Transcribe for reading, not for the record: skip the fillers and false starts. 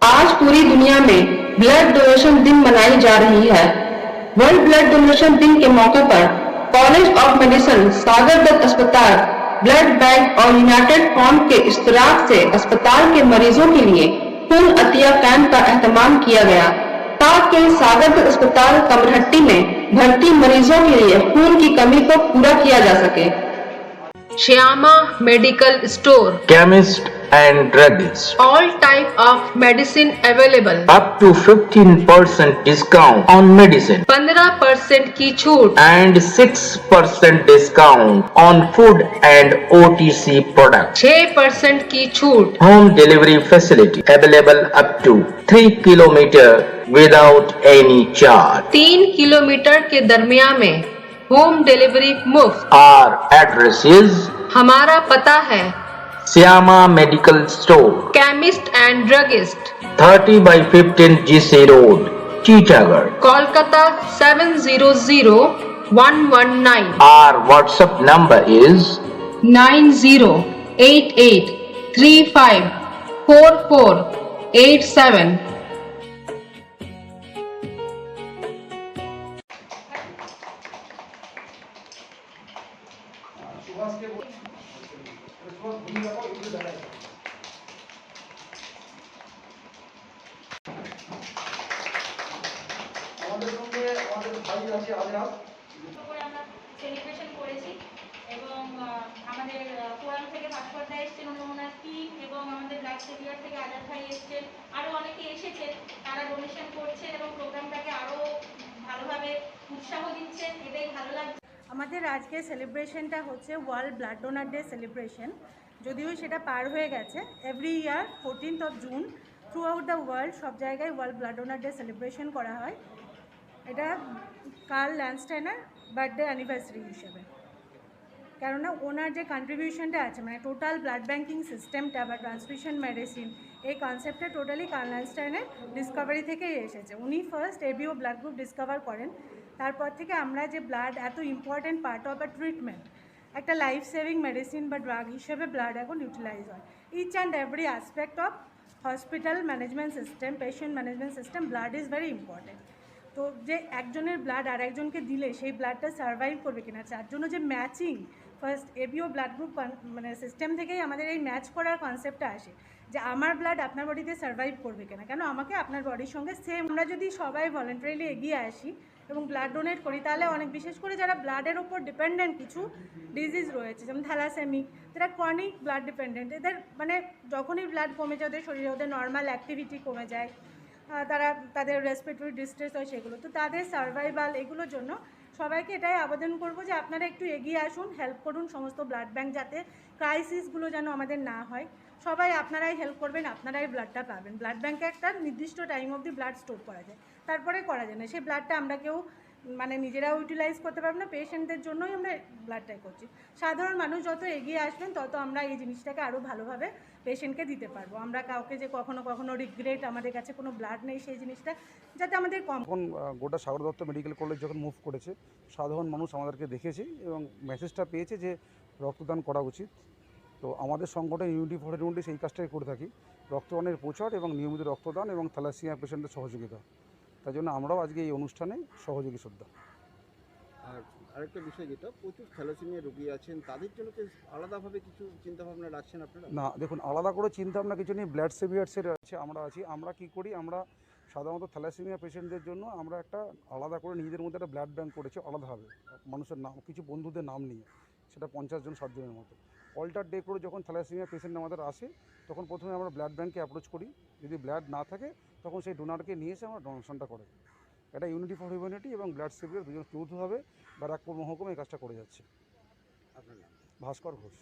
आज पूरी दुनिया में ब्लड डोनेशन दिन मनाई जा रही है। वर्ल्ड ब्लड डोनेशन दिन के मौके पर कॉलेज ऑफ मेडिसिन सागर दत्त अस्पताल ब्लड बैंक और यूनाइटेड फ्रंट के इश्तराक से अस्पताल के मरीजों के लिए खून अतिया कैंप का एहतमाम किया गया, ताकि सागर दत्त अस्पताल कमरहट्टी में भर्ती मरीजों के लिए खून की कमी को पूरा किया जा सके। Shyama medical store, chemist and druggist. all type of medicine available, Up to 15% discount on medicine 15% की छूट, and 6% discount on food and OTC products. 6% की छूट, Home delivery facility available up to 3 kilometer without any charge. 3 kilometre के दरमिया में home delivery मुफ्त। Our address is हमारा पता है Syama Medical Store, chemist and druggist, 30/15 GC Road, Titagarh. Kolkata 700119, Our WhatsApp number is 9088354487। আমাদের সঙ্গে আমাদের ভাই আছে আজরাত। করে আমরা সেলিব্রেশন করেছি এবং আমাদের ফোরাম থেকে ভাস্করদা এসেছেন, ওনার টিম এবং আমাদের ব্লাড সেভিয়ার থেকে আজাদ ভাই এসেছেন, আরও অনেকে এসেছেন। তারা ডোনেশন করছেন এবং প্রোগ্রামটাকে আরও ভালোভাবে উৎসাহ দিচ্ছেন, এটাই ভালো লাগছে। আমাদের আজকে সেলিব্রেশনটা হচ্ছে world blood donor day celebration. যদিও সেটা পার হয়ে গেছে, every year 14th June throughout the world সব জায়গায় world blood donor day celebration করা হয়। এটা কার্ল ল্যান্ডস্টাইনার বার্থডে অ্যানিভার্সারি হিসেবে, কেননা ওনার যে কন্ট্রিবিউশনটা আছে, মানে টোটাল ব্লাড ব্যাঙ্কিং সিস্টেমটা বা ট্রান্সফিউশন মেডিসিন, এই কনসেপ্টটা টোটালি কার্ল ল্যান্ডস্টাইনের ডিসকভারি থেকেই এসেছে। উনি first ABO blood group discover করেন। তারপর থেকে আমরা যে ব্লাড এত important part of a treatment, একটা লাইফ সেভিং মেডিসিন বা ড্রাগ হিসেবে ব্লাড এখন ইউটিলাইজ হয়। Each and every aspect of hospital management system, patient management system, blood is very important. তো যে একজনের ব্লাড আর একজনকে দিলে সেই ব্লাডটা সার্ভাইভ করবে কিনা, তার জন্য যে matching first ABO blood group মানে সিস্টেম থেকেই আমাদের এই ম্যাচ করার কনসেপ্টটা আসে, যে আমার ব্লাড আপনার বডিতে সার্ভাইভ করবে কিনা, কেন আমাকে আপনার বডির সঙ্গে সেম। আমরা যদি সবাই ভলেন্টারিলি এগিয়ে আসি এবং ব্লাড ডোনেট করি, তাহলে অনেক, বিশেষ করে যারা ব্লাডের ওপর ডিপেন্ডেন্ট কিছু ডিজিজ রয়েছে, যেমন থ্যালাসেমিক, যারা ক্রনিক ব্লাড ডিপেন্ডেন্ট, এদের মানে যখনই ব্লাড কমে যায় ওদের শরীরে, ওদের নর্মাল অ্যাক্টিভিটি কমে যায়, তারা তাদের রেসপিরেটরি ডিস্ট্রেস হয় সেগুলো, তো তাদের সার্ভাইভাল এগুলোর জন্য সবাইকে এটাই আবেদন করব যে আপনারা একটু এগিয়ে আসুন, হেল্প করুন সমস্ত ব্লাড ব্যাঙ্ক, যাতে ক্রাইসিসগুলো যেন আমাদের না হয়। সবাই আপনারাই হেল্প করবেন, আপনারাই ব্লাডটা পাবেন। ব্লাড ব্যাঙ্কে একটা নির্দিষ্ট টাইম অবধি ব্লাড স্টোর করা যায়, তারপরে করা যায় না। সেই ব্লাডটা আমরা কেউ মানে নিজেরাও ইউটিলাইজ করতে পারবো না, পেশেন্টদের জন্যই আমরা ব্লাডটাই করছি। সাধারণ মানুষ যত এগিয়ে আসবেন তত আমরা এই জিনিসটাকে আরও ভালোভাবে পেশেন্টকে দিতে পারবো। আমরা কাউকে যে কখনো কখনো রিগ্রেট আমাদের কাছে কোনো ব্লাড নেই, সেই জিনিসটা যাতে আমাদের কম। এখন গোটা সাগর দত্ত মেডিকেল কলেজ যখন মুভ করেছে, সাধারণ মানুষ আমাদেরকে দেখেছে এবং মেসেজটা পেয়েছে যে রক্তদান করা উচিত। তো আমাদের সংগঠন ইউনিটি ফর ইউনিটি সেই কাজটাই করে থাকি, রক্তদানের প্রচার এবং নিয়মিত রক্তদান এবং থ্যালাসেমিয়া পেশেন্টের সহযোগিতা। তাই জন্য আমরাও আজকে এই অনুষ্ঠানে সহযোগী শ্রদ্ধা। আর আরেকটা বিষয়, যেটা প্রচুর থ্যালাসেমিয়া রোগী আছেন, তাদের জন্য কি আলাদাভাবে কিছু চিন্তাভাবনা রাখছেন আপনারা? না, দেখুন, আলাদা করে চিন্তাভাবনা কিছু নেই। ব্লাড সেভিয়ার্সের আছে, আমরা কী করি, আমরা সাধারণত থ্যালাসেমিয়া পেশেন্টদের জন্য আমরা একটা আলাদা করে নিজেদের মধ্যে একটা ব্লাড ব্যাঙ্ক করেছি, আলাদাভাবে মানুষের নাম, কিছু বন্ধুদের নাম নিয়ে, সেটা 50 জন 60 জনের মতো। অল্টার ডে করে যখন থ্যালাসেমিয়া পেশেন্ট আমাদের আসে, তখন প্রথমে আমরা ব্লাড ব্যাঙ্কে অ্যাপ্রোচ করি। যদি ব্লাড না থাকে তখন সেই ডোনারকে নিয়ে এসে আমরা ডোনেশনটা করে। এটা ইউনিটি ফর হিউম্যানিটি এবং ব্লাড সেভিয়ার দুজন যৌথভাবে ব্যারাকপুর মহকুমা এই কাজটা করে যাচ্ছে। আপনার নাম? ভাস্কর ঘোষ।